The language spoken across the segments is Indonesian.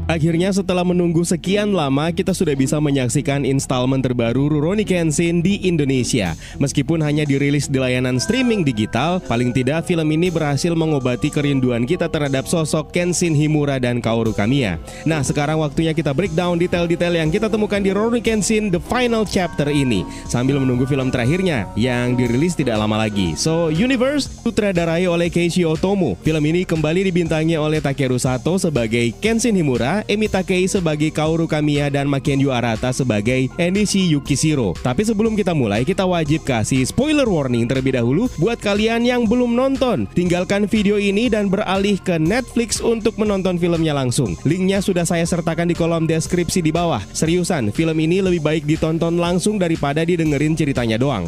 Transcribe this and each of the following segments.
Akhirnya setelah menunggu sekian lama, kita sudah bisa menyaksikan installment terbaru Rurouni Kenshin di Indonesia. Meskipun hanya dirilis di layanan streaming digital, paling tidak film ini berhasil mengobati kerinduan kita terhadap sosok Kenshin Himura dan Kaoru Kamiya. Nah, sekarang waktunya kita breakdown detail-detail yang kita temukan di Rurouni Kenshin The Final Chapter ini, sambil menunggu film terakhirnya yang dirilis tidak lama lagi. So, Universe sutradarai oleh Keiichi Otomo. Film ini kembali dibintangi oleh Takeru Sato sebagai Kenshin Himura, Emi Takei sebagai Kaoru Kamiya, dan Makenyu Arata sebagai Enishi Yukishiro. Tapi sebelum kita mulai, kita wajib kasih spoiler warning terlebih dahulu buat kalian yang belum nonton. Tinggalkan video ini dan beralih ke Netflix untuk menonton filmnya langsung. Linknya sudah saya sertakan di kolom deskripsi di bawah. Seriusan, film ini lebih baik ditonton langsung daripada didengerin ceritanya doang.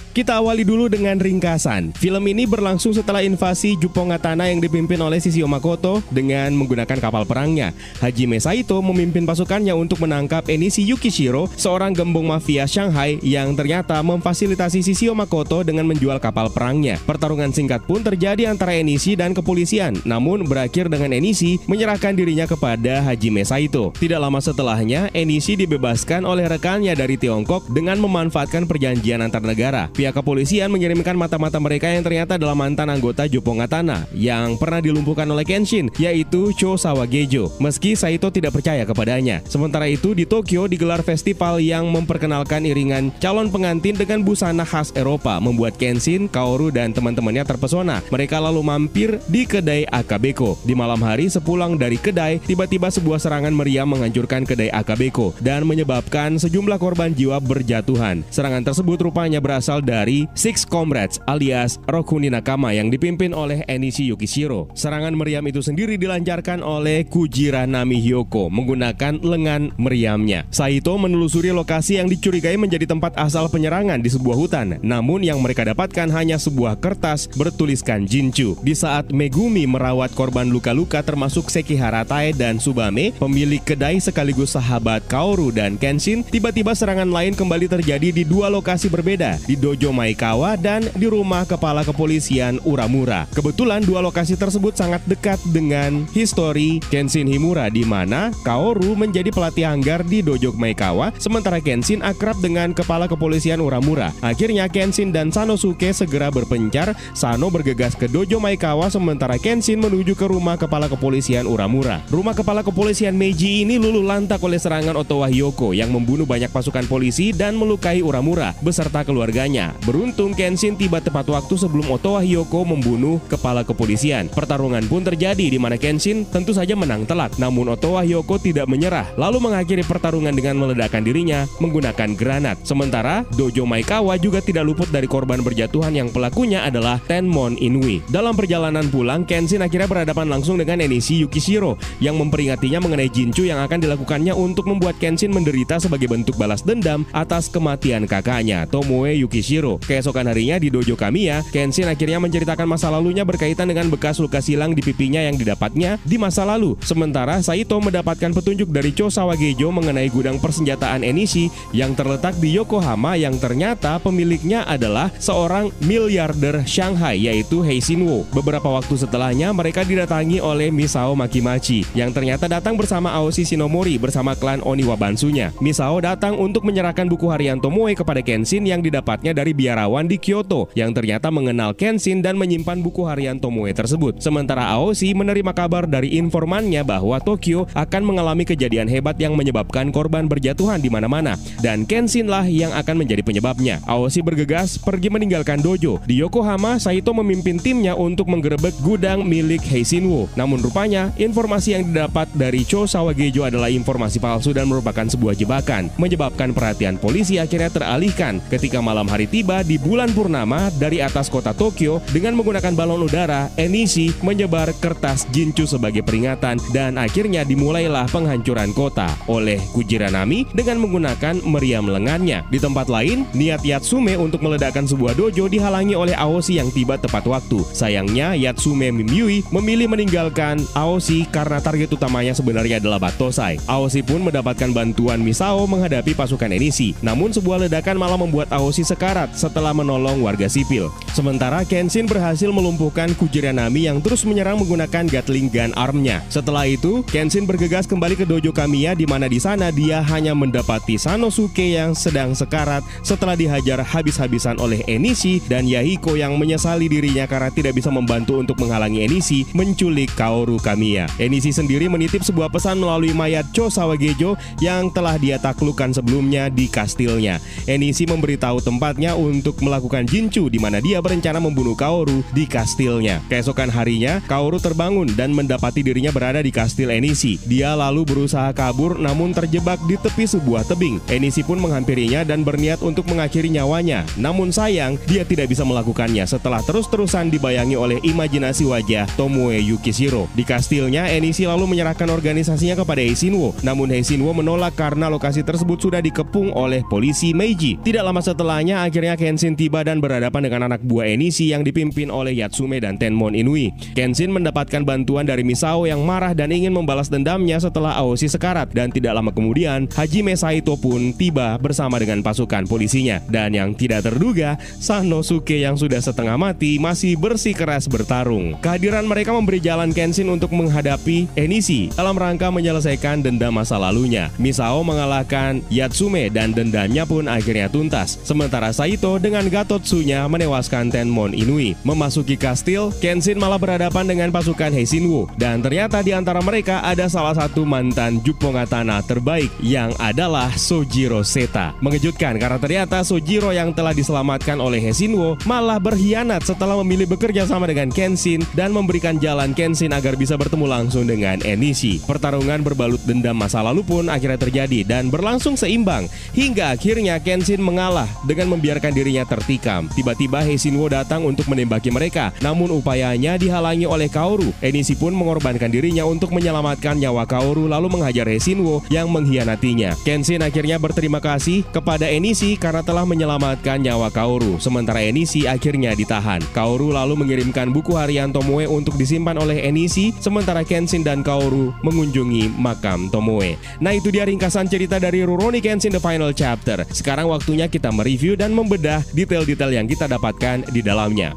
Kita awali dulu dengan ringkasan. Film ini berlangsung setelah invasi Juppongatana yang dipimpin oleh Shishio Makoto dengan menggunakan kapal perangnya. Hajime Saito memimpin pasukannya untuk menangkap Enishi Yukishiro, seorang gembong mafia Shanghai yang ternyata memfasilitasi Shishio Makoto dengan menjual kapal perangnya. Pertarungan singkat pun terjadi antara Enishi dan kepolisian, namun berakhir dengan Enishi menyerahkan dirinya kepada Hajime Saito. Tidak lama setelahnya, Enishi dibebaskan oleh rekannya dari Tiongkok dengan memanfaatkan perjanjian antar negara. Pihak kepolisian mengirimkan mata-mata mereka yang ternyata adalah mantan anggota Juppongatana yang pernah dilumpuhkan oleh Kenshin, yaitu Cho Sawagejo, meski Saito tidak percaya kepadanya. Sementara itu di Tokyo digelar festival yang memperkenalkan iringan calon pengantin dengan busana khas Eropa, membuat Kenshin, Kaoru, dan teman-temannya terpesona. Mereka lalu mampir di kedai Akabeko. Di malam hari sepulang dari kedai, tiba-tiba sebuah serangan meriam menghancurkan kedai Akabeko dan menyebabkan sejumlah korban jiwa berjatuhan. Serangan tersebut rupanya berasal dari Six Comrades alias Rokuni Nakama yang dipimpin oleh Enishi Yukishiro. Serangan meriam itu sendiri dilancarkan oleh Kujiranami Hyoko menggunakan lengan meriamnya. Saito menelusuri lokasi yang dicurigai menjadi tempat asal penyerangan di sebuah hutan. Namun yang mereka dapatkan hanya sebuah kertas bertuliskan Jinchu. Di saat Megumi merawat korban luka-luka termasuk Sekihara Tae dan Subame, pemilik kedai sekaligus sahabat Kaoru dan Kenshin, tiba-tiba serangan lain kembali terjadi di dua lokasi berbeda, di Dojo Maekawa dan di rumah kepala kepolisian Uramura. Kebetulan dua lokasi tersebut sangat dekat dengan histori Kenshin Himura, di mana Kaoru menjadi pelatih hanggar di Dojo Maekawa, sementara Kenshin akrab dengan kepala kepolisian Uramura. Akhirnya Kenshin dan Sanosuke segera berpencar. Sano bergegas ke Dojo Maekawa, sementara Kenshin menuju ke rumah kepala kepolisian Uramura. Rumah kepala kepolisian Meiji ini luluh lantak oleh serangan Otowa Hyoko yang membunuh banyak pasukan polisi dan melukai Uramura beserta keluarganya. Beruntung Kenshin tiba tepat waktu sebelum Otowa Hyoko membunuh kepala kepolisian. Pertarungan pun terjadi di mana Kenshin tentu saja menang telak, namun Otowa Hyoko tidak menyerah, lalu mengakhiri pertarungan dengan meledakkan dirinya menggunakan granat. Sementara Dojo Maekawa juga tidak luput dari korban berjatuhan yang pelakunya adalah Tenmon Inui. Dalam perjalanan pulang, Kenshin akhirnya berhadapan langsung dengan Enishi Yukishiro yang memperingatinya mengenai Jinchu yang akan dilakukannya untuk membuat Kenshin menderita sebagai bentuk balas dendam atas kematian kakaknya, Tomoe Yukishiro. Keesokan harinya di Dojo Kamiya, Kenshin akhirnya menceritakan masa lalunya berkaitan dengan bekas luka silang di pipinya yang didapatnya di masa lalu. Sementara Saito mendapatkan petunjuk dari Cho Sawagejo mengenai gudang persenjataan Enishi yang terletak di Yokohama yang ternyata pemiliknya adalah seorang miliarder Shanghai, yaitu Heisinwo. Beberapa waktu setelahnya mereka didatangi oleh Misao Makimachi yang ternyata datang bersama Aoshi Shinomori bersama klan Oniwa Bansunya. Misao datang untuk menyerahkan buku harian Tomoe kepada Kenshin yang didapatnya dari biarawan di Kyoto yang ternyata mengenal Kenshin dan menyimpan buku harian Tomoe tersebut. Sementara Aoshi menerima kabar dari informannya bahwa Tokyo akan mengalami kejadian hebat yang menyebabkan korban berjatuhan di mana-mana dan Kenshin lah yang akan menjadi penyebabnya. Aoshi bergegas pergi meninggalkan dojo. Di Yokohama, Saito memimpin timnya untuk menggerebek gudang milik Heisinwo. Namun rupanya informasi yang didapat dari Cho Sawagejo adalah informasi palsu dan merupakan sebuah jebakan, menyebabkan perhatian polisi akhirnya teralihkan ketika malam hari tiba di bulan purnama. Dari atas kota Tokyo dengan menggunakan balon udara, Enishi menyebar kertas Jinchu sebagai peringatan dan akhirnya dimulailah penghancuran kota oleh Kujiranami dengan menggunakan meriam lengannya. Di tempat lain, niat Yatsume untuk meledakkan sebuah dojo dihalangi oleh Aoshi yang tiba tepat waktu. Sayangnya Yatsume Minyui memilih meninggalkan Aoshi karena target utamanya sebenarnya adalah Battosai. Aoshi pun mendapatkan bantuan Misao menghadapi pasukan Enishi. Namun sebuah ledakan malah membuat Aoshi sekarat darurat setelah menolong warga sipil. Sementara Kenshin berhasil melumpuhkan Kujiranami yang terus menyerang menggunakan Gatling gun armnya. Setelah itu, Kenshin bergegas kembali ke dojo Kamiya, di mana di sana dia hanya mendapati Sanosuke yang sedang sekarat setelah dihajar habis-habisan oleh Enishi dan Yahiko yang menyesali dirinya karena tidak bisa membantu untuk menghalangi Enishi menculik Kaoru Kamiya. Enishi sendiri menitip sebuah pesan melalui mayat Cho Sawagejo yang telah dia taklukkan sebelumnya di kastilnya. Enishi memberitahu tempatnya untuk melakukan jinchu, di mana dia berencana membunuh Kaoru di kastilnya. Keesokan harinya, Kaoru terbangun dan mendapati dirinya berada di kastil Enishi. Dia lalu berusaha kabur namun terjebak di tepi sebuah tebing. Enishi pun menghampirinya dan berniat untuk mengakhiri nyawanya. Namun sayang, dia tidak bisa melakukannya setelah terus-terusan dibayangi oleh imajinasi wajah Tomoe Yukishiro. Di kastilnya, Enishi lalu menyerahkan organisasinya kepada Heishinwo. Namun Heishinwo menolak karena lokasi tersebut sudah dikepung oleh polisi Meiji. Tidak lama setelahnya, akhirnya Kenshin tiba dan berhadapan dengan anak buah Enishi yang dipimpin oleh Yatsume dan Tenmon Inui. Kenshin mendapatkan bantuan dari Misao yang marah dan ingin membalas dendamnya setelah Aoshi sekarat, dan tidak lama kemudian Hajime Saito pun tiba bersama dengan pasukan polisinya. Dan yang tidak terduga, Sanosuke yang sudah setengah mati masih bersikeras bertarung. Kehadiran mereka memberi jalan Kenshin untuk menghadapi Enishi dalam rangka menyelesaikan dendam masa lalunya. Misao mengalahkan Yatsume dan dendamnya pun akhirnya tuntas. Sementara Saito dengan Gatotsunya menewaskan Tenmon Inui. Memasuki kastil, Kenshin malah berhadapan dengan pasukan Heishinwo, dan ternyata di antara mereka ada salah satu mantan Juppongatana terbaik yang adalah Sojiro Seta. Mengejutkan karena ternyata Sojiro yang telah diselamatkan oleh Heishinwo malah berkhianat setelah memilih bekerja sama dengan Kenshin dan memberikan jalan Kenshin agar bisa bertemu langsung dengan Enishi. Pertarungan berbalut dendam masa lalu pun akhirnya terjadi dan berlangsung seimbang hingga akhirnya Kenshin mengalah dengan membiarkan dirinya tertikam. Tiba-tiba Heishinwo datang untuk menembaki mereka, namun upayanya dihalangi oleh Kaoru. Enishi pun mengorbankan dirinya untuk menyelamatkan nyawa Kaoru lalu menghajar Heishinwo yang mengkhianatinya. Kenshin akhirnya berterima kasih kepada Enishi karena telah menyelamatkan nyawa Kaoru. Sementara Enishi akhirnya ditahan. Kaoru lalu mengirimkan buku harian Tomoe untuk disimpan oleh Enishi, sementara Kenshin dan Kaoru mengunjungi makam Tomoe. Nah, itu dia ringkasan cerita dari Rurouni Kenshin The Final Chapter. Sekarang waktunya kita mereview dan membedah detail-detail yang kita dapatkan di dalamnya.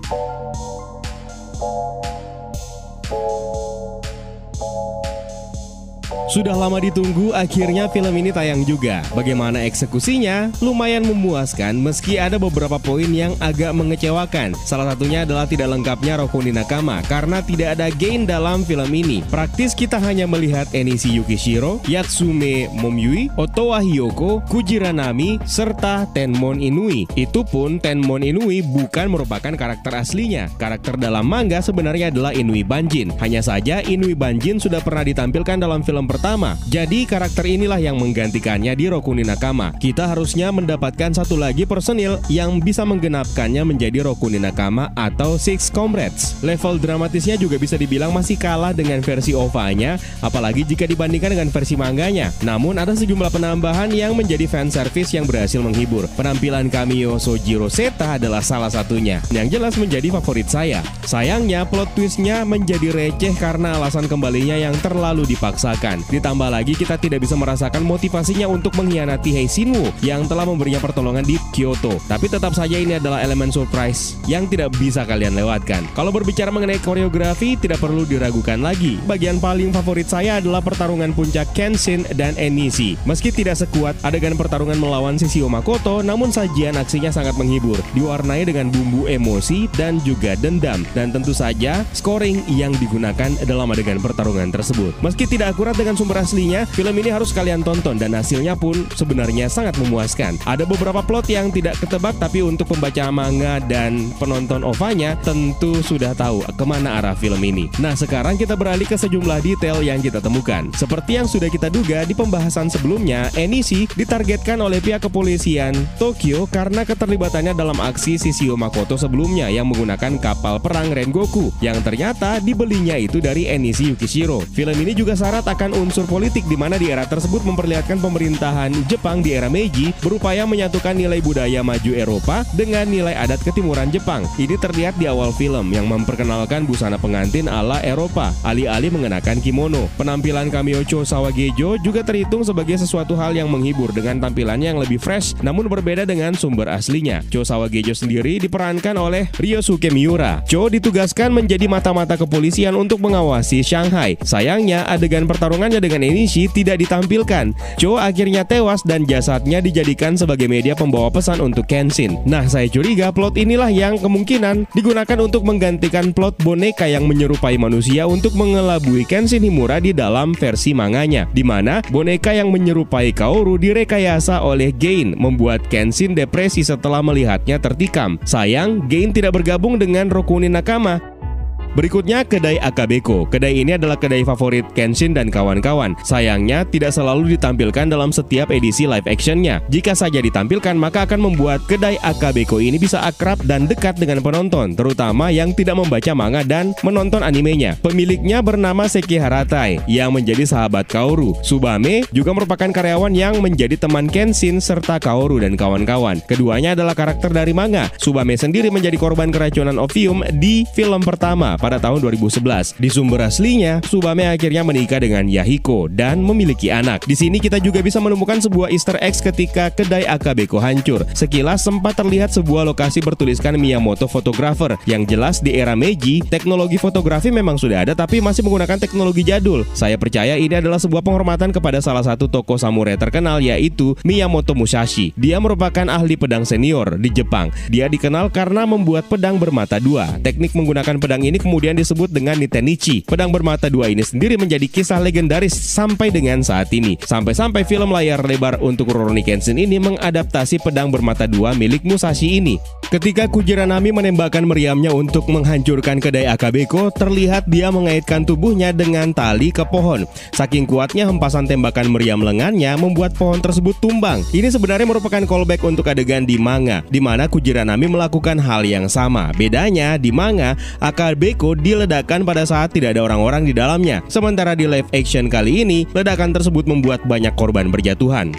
Sudah lama ditunggu, akhirnya film ini tayang juga. Bagaimana eksekusinya? Lumayan memuaskan meski ada beberapa poin yang agak mengecewakan. Salah satunya adalah tidak lengkapnya Rokunin Nakama karena tidak ada Gein dalam film ini. Praktis kita hanya melihat Enishi Yukishiro, Yatsume Momyui, Otowa Hiyoko, Kujiranami, serta Tenmon Inui. Itu pun Tenmon Inui bukan merupakan karakter aslinya. Karakter dalam manga sebenarnya adalah Inui Banjin. Hanya saja Inui Banjin sudah pernah ditampilkan dalam film pertama. Jadi karakter inilah yang menggantikannya di Rokunin Nakama. Kita harusnya mendapatkan satu lagi personil yang bisa menggenapkannya menjadi Rokunin Nakama atau Six Comrades. Level dramatisnya juga bisa dibilang masih kalah dengan versi OVA-nya, apalagi jika dibandingkan dengan versi manganya. Namun ada sejumlah penambahan yang menjadi fanservice yang berhasil menghibur. Penampilan cameo Sojiro Seta adalah salah satunya, yang jelas menjadi favorit saya. Sayangnya plot twistnya menjadi receh karena alasan kembalinya yang terlalu dipaksakan. Ditambah lagi kita tidak bisa merasakan motivasinya untuk mengkhianati Heishinwo yang telah memberinya pertolongan di Kyoto. Tapi tetap saja ini adalah elemen surprise yang tidak bisa kalian lewatkan. Kalau berbicara mengenai koreografi, tidak perlu diragukan lagi. Bagian paling favorit saya adalah pertarungan puncak Kenshin dan Enishi. Meski tidak sekuat adegan pertarungan melawan Shishio Makoto, namun sajian aksinya sangat menghibur, diwarnai dengan bumbu emosi dan juga dendam. Dan tentu saja scoring yang digunakan dalam adegan pertarungan tersebut. Meski tidak akurat dengan sumber aslinya, film ini harus kalian tonton dan hasilnya pun sebenarnya sangat memuaskan. Ada beberapa plot yang tidak ketebak, tapi untuk pembaca manga dan penonton OVA-nya tentu sudah tahu kemana arah film ini. Nah, sekarang kita beralih ke sejumlah detail yang kita temukan. Seperti yang sudah kita duga di pembahasan sebelumnya, Enishi ditargetkan oleh pihak kepolisian Tokyo karena keterlibatannya dalam aksi Shishio Makoto sebelumnya yang menggunakan kapal perang Rengoku yang ternyata dibelinya itu dari Enishi Yukishiro. Film ini juga syarat akan menunjukkan unsur politik di mana di era tersebut memperlihatkan pemerintahan Jepang di era Meiji berupaya menyatukan nilai budaya maju Eropa dengan nilai adat ketimuran Jepang. Ini terlihat di awal film yang memperkenalkan busana pengantin ala Eropa, alih-alih mengenakan kimono. Penampilan cameo Cho Sawagejo juga terhitung sebagai sesuatu hal yang menghibur dengan tampilannya yang lebih fresh namun berbeda dengan sumber aslinya. Cho Sawagejo sendiri diperankan oleh Ryosuke Miura. Cho ditugaskan menjadi mata-mata kepolisian untuk mengawasi Shanghai. Sayangnya adegan pertarungannya dengan Enishi tidak ditampilkan. Cho akhirnya tewas dan jasadnya dijadikan sebagai media pembawa pesan untuk Kenshin. Nah, saya curiga plot inilah yang kemungkinan digunakan untuk menggantikan plot boneka yang menyerupai manusia untuk mengelabui Kenshin Himura di dalam versi manganya, di mana boneka yang menyerupai Kaoru direkayasa oleh Gain, membuat Kenshin depresi setelah melihatnya tertikam. Sayang, Gain tidak bergabung dengan Rokunin Nakama. Berikutnya, kedai Akabeko. Kedai ini adalah kedai favorit Kenshin dan kawan-kawan. Sayangnya, tidak selalu ditampilkan dalam setiap edisi live actionnya. Jika saja ditampilkan, maka akan membuat kedai Akabeko ini bisa akrab dan dekat dengan penonton, terutama yang tidak membaca manga dan menonton animenya. Pemiliknya bernama Seki Haratai, yang menjadi sahabat Kaoru. Tsubame juga merupakan karyawan yang menjadi teman Kenshin serta Kaoru dan kawan-kawan. Keduanya adalah karakter dari manga. Tsubame sendiri menjadi korban keracunan opium di film pertama pada tahun 2011. Di sumber aslinya, Tsubame akhirnya menikah dengan Yahiko dan memiliki anak. Di sini kita juga bisa menemukan sebuah Easter eggs ketika kedai Akabeko hancur. Sekilas sempat terlihat sebuah lokasi bertuliskan Miyamoto Photographer. Yang jelas di era Meiji, teknologi fotografi memang sudah ada tapi masih menggunakan teknologi jadul. Saya percaya ini adalah sebuah penghormatan kepada salah satu tokoh samurai terkenal, yaitu Miyamoto Musashi. Dia merupakan ahli pedang senior di Jepang. Dia dikenal karena membuat pedang bermata dua. Teknik menggunakan pedang ini kemudian disebut dengan Nitenichi. Pedang bermata dua ini sendiri menjadi kisah legendaris sampai dengan saat ini. Sampai-sampai film layar lebar untuk Rurouni Kenshin ini mengadaptasi pedang bermata dua milik Musashi ini. Ketika Kujiranami menembakkan meriamnya untuk menghancurkan kedai Akabeko, terlihat dia mengaitkan tubuhnya dengan tali ke pohon. Saking kuatnya hempasan tembakan meriam lengannya membuat pohon tersebut tumbang. Ini sebenarnya merupakan callback untuk adegan di manga, di mana Kujiranami melakukan hal yang sama. Bedanya di manga, Akabeko diledakkan pada saat tidak ada orang-orang di dalamnya. Sementara di live action kali ini, ledakan tersebut membuat banyak korban berjatuhan.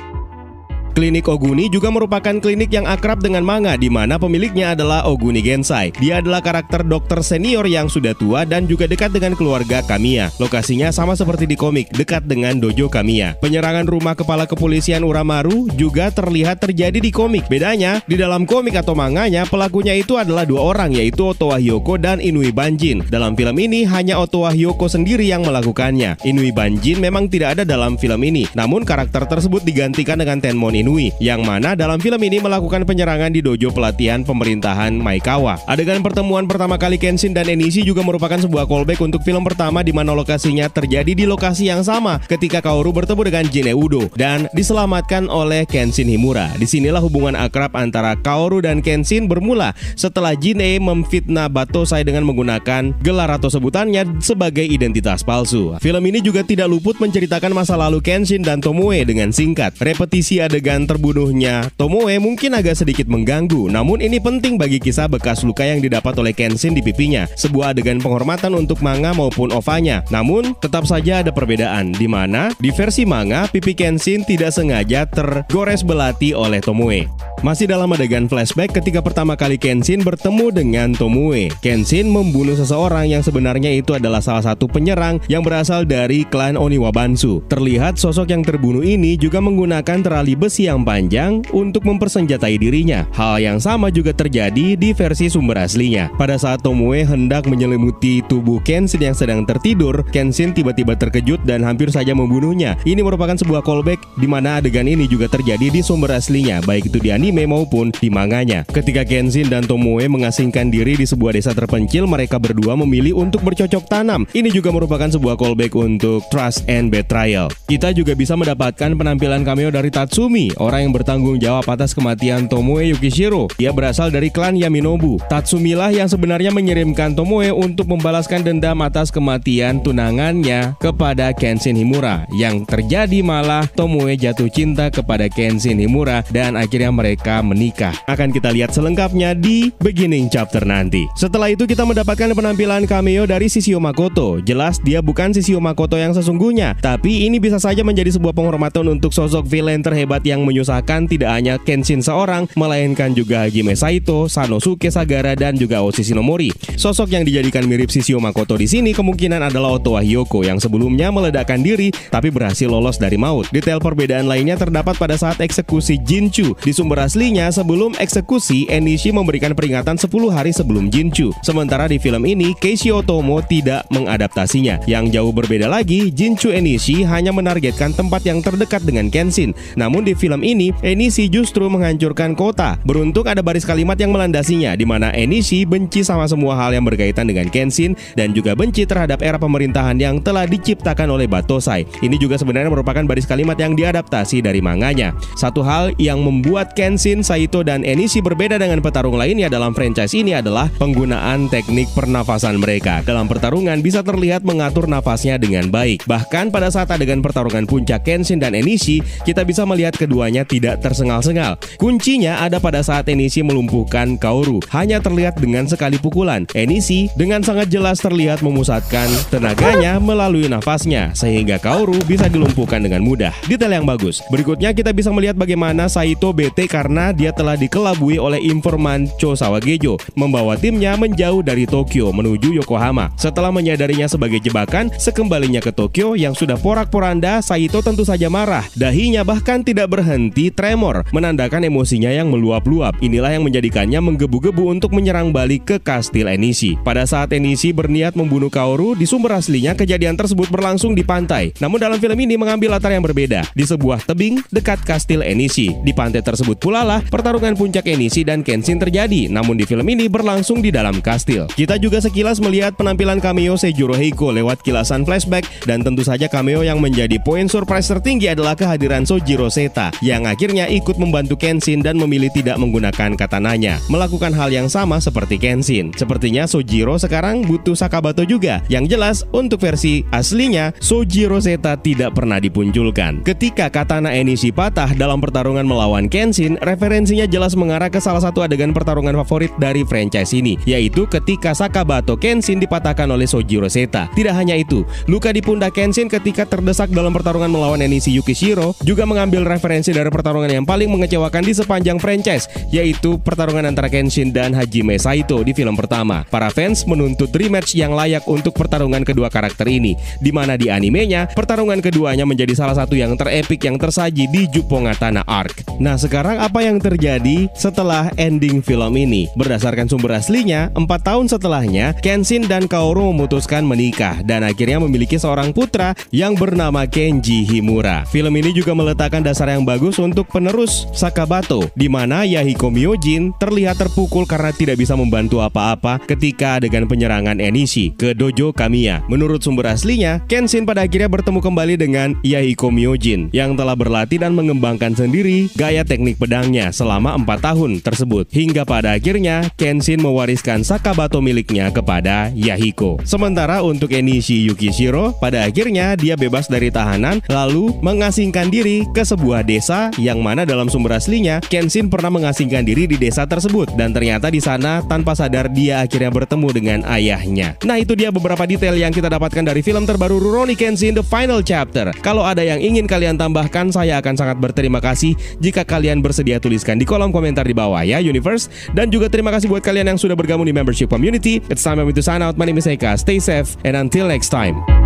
Klinik Oguni juga merupakan klinik yang akrab dengan manga, di mana pemiliknya adalah Oguni Gensai. Dia adalah karakter dokter senior yang sudah tua dan juga dekat dengan keluarga Kamiya. Lokasinya sama seperti di komik, dekat dengan dojo Kamiya. Penyerangan rumah kepala kepolisian Uramaru juga terlihat terjadi di komik. Bedanya, di dalam komik atau manganya, pelakunya itu adalah dua orang, yaitu Otowa Hyoko dan Inui Banjin. Dalam film ini, hanya Otowa Hyoko sendiri yang melakukannya. Inui Banjin memang tidak ada dalam film ini, namun karakter tersebut digantikan dengan Tenmon Inui, yang mana dalam film ini melakukan penyerangan di dojo pelatihan pemerintahan Maekawa. Adegan pertemuan pertama kali Kenshin dan Enishi juga merupakan sebuah callback untuk film pertama, di mana lokasinya terjadi di lokasi yang sama ketika Kaoru bertemu dengan Jin Eudo dan diselamatkan oleh Kenshin Himura. Disinilah hubungan akrab antara Kaoru dan Kenshin bermula setelah Jin memfitnah Batosai dengan menggunakan gelar atau sebutannya sebagai identitas palsu. Film ini juga tidak luput menceritakan masa lalu Kenshin dan Tomoe dengan singkat. Repetisi adegan terbunuhnya Tomoe mungkin agak sedikit mengganggu, namun ini penting bagi kisah bekas luka yang didapat oleh Kenshin di pipinya. Sebuah adegan penghormatan untuk manga maupun OVA-nya. Namun tetap saja ada perbedaan, di mana di versi manga pipi Kenshin tidak sengaja tergores belati oleh Tomoe. Masih dalam adegan flashback ketika pertama kali Kenshin bertemu dengan Tomoe, Kenshin membunuh seseorang yang sebenarnya itu adalah salah satu penyerang yang berasal dari klan Oniwa Bansu. Terlihat sosok yang terbunuh ini juga menggunakan terali besi yang panjang untuk mempersenjatai dirinya. Hal yang sama juga terjadi di versi sumber aslinya. Pada saat Tomoe hendak menyelimuti tubuh Kenshin yang sedang tertidur, Kenshin tiba-tiba terkejut dan hampir saja membunuhnya. Ini merupakan sebuah callback di mana adegan ini juga terjadi di sumber aslinya, baik itu di anime maupun di manganya. Ketika Kenshin dan Tomoe mengasingkan diri di sebuah desa terpencil, mereka berdua memilih untuk bercocok tanam. Ini juga merupakan sebuah callback untuk Trust and Betrayal. Kita juga bisa mendapatkan penampilan cameo dari Tatsumi, Tatsumi, orang yang bertanggung jawab atas kematian Tomoe Yukishiro. Dia berasal dari klan Yaminobu. Tatsumi lah yang sebenarnya mengirimkan Tomoe untuk membalaskan dendam atas kematian tunangannya kepada Kenshin Himura. Yang terjadi malah Tomoe jatuh cinta kepada Kenshin Himura dan akhirnya mereka menikah. Akan kita lihat selengkapnya di beginning chapter nanti. Setelah itu kita mendapatkan penampilan cameo dari Shishio Makoto. Jelas dia bukan Shishio Makoto yang sesungguhnya, tapi ini bisa saja menjadi sebuah penghormatan untuk sosok villain terhebat yang menyusahkan tidak hanya Kenshin seorang, melainkan juga Hajime Saito, Sanosuke Sagara, dan juga Oshi Shinomori. Sosok yang dijadikan mirip Shishio Makoto di sini kemungkinan adalah Otowa Hyoko yang sebelumnya meledakkan diri tapi berhasil lolos dari maut. Detail perbedaan lainnya terdapat pada saat eksekusi Jinchu. Di sumber aslinya, sebelum eksekusi, Enishi memberikan peringatan 10 hari sebelum Jinchu. Sementara di film ini, Keishi Otomo tidak mengadaptasinya. Yang jauh berbeda lagi, Jinchu Enishi hanya menargetkan tempat yang terdekat dengan Kenshin. Namun di film ini, Enishi justru menghancurkan kota. Beruntung ada baris kalimat yang melandasinya, di mana Enishi benci sama semua hal yang berkaitan dengan Kenshin dan juga benci terhadap era pemerintahan yang telah diciptakan oleh Battosai. Ini juga sebenarnya merupakan baris kalimat yang diadaptasi dari manganya. Satu hal yang membuat Kenshin, Saito, dan Enishi berbeda dengan petarung lainnya dalam franchise ini adalah penggunaan teknik pernafasan mereka. Dalam pertarungan bisa terlihat mengatur nafasnya dengan baik. Bahkan pada saat adegan pertarungan puncak Kenshin dan Enishi, kita bisa melihat keduanya tidak tersengal-sengal. Kuncinya ada pada saat Enishi melumpuhkan Kaoru. Hanya terlihat dengan sekali pukulan. Enishi dengan sangat jelas terlihat memusatkan tenaganya melalui nafasnya, sehingga Kaoru bisa dilumpuhkan dengan mudah. Detail yang bagus. Berikutnya kita bisa melihat bagaimana Saito bete karena dia telah dikelabui oleh informan Cho Sawagejo, membawa timnya menjauh dari Tokyo menuju Yokohama. Setelah menyadarinya sebagai jebakan, sekembalinya ke Tokyo yang sudah porak-poranda, Saito tentu saja marah. Dahinya bahkan tidak berhenti tremor, menandakan emosinya yang meluap-luap. Inilah yang menjadikannya menggebu-gebu untuk menyerang balik ke kastil Enishi. Pada saat Enishi berniat membunuh Kaoru, di sumber aslinya kejadian tersebut berlangsung di pantai. Namun dalam film ini mengambil latar yang berbeda, di sebuah tebing dekat kastil Enishi. Di pantai tersebut pula lah pertarungan puncak Enishi dan Kenshin terjadi. Namun di film ini berlangsung di dalam kastil. Kita juga sekilas melihat penampilan cameo Seijuro Heiko lewat kilasan flashback, dan tentu saja cameo yang menjadi poin surprise tertinggi adalah kehadiran Sojiro Seta yang akhirnya ikut membantu Kenshin dan memilih tidak menggunakan katananya, melakukan hal yang sama seperti Kenshin. Sepertinya Sojiro sekarang butuh Sakabato juga. Yang jelas untuk versi aslinya Sojiro Seta tidak pernah dipunculkan. Ketika katana Enishi patah dalam pertarungan melawan Kenshin, referensinya jelas mengarah ke salah satu adegan pertarungan favorit dari franchise ini, yaitu ketika Sakabato Kenshin dipatahkan oleh Sojiro Seta. Tidak hanya itu, luka di pundak Kenshin ketika terdesak dalam pertarungan melawan Enishi Yukishiro juga mengambil referensi dari pertarungan yang paling mengecewakan di sepanjang franchise, yaitu pertarungan antara Kenshin dan Hajime Saito di film pertama. Para fans menuntut rematch yang layak untuk pertarungan kedua karakter ini, di mana di animenya pertarungan keduanya menjadi salah satu yang terepik yang tersaji di Juppongatana Arc. Nah, sekarang apa yang terjadi setelah ending film ini? Berdasarkan sumber aslinya, 4 tahun setelahnya Kenshin dan Kaoru memutuskan menikah dan akhirnya memiliki seorang putra yang bernama Kenji Himura. Film ini juga meletakkan dasar yang bagus untuk penerus Sakabato, di mana Yahiko Myojin terlihat terpukul karena tidak bisa membantu apa-apa ketika adegan penyerangan Enishi ke dojo Kamiya. Menurut sumber aslinya, Kenshin pada akhirnya bertemu kembali dengan Yahiko Myojin yang telah berlatih dan mengembangkan sendiri gaya teknik pedangnya selama 4 tahun tersebut, hingga pada akhirnya Kenshin mewariskan Sakabato miliknya kepada Yahiko. Sementara untuk Enishi Yukishiro, pada akhirnya dia bebas dari tahanan lalu mengasingkan diri ke sebuah desa, yang mana dalam sumber aslinya Kenshin pernah mengasingkan diri di desa tersebut, dan ternyata di sana tanpa sadar dia akhirnya bertemu dengan ayahnya. Nah, itu dia beberapa detail yang kita dapatkan dari film terbaru Rurouni Kenshin The Final Chapter. Kalau ada yang ingin kalian tambahkan, saya akan sangat berterima kasih jika kalian bersedia tuliskan di kolom komentar di bawah ya, Universe. Dan juga terima kasih buat kalian yang sudah bergabung di membership community. It's time for me to sign out. My name is Eka. Stay safe and until next time.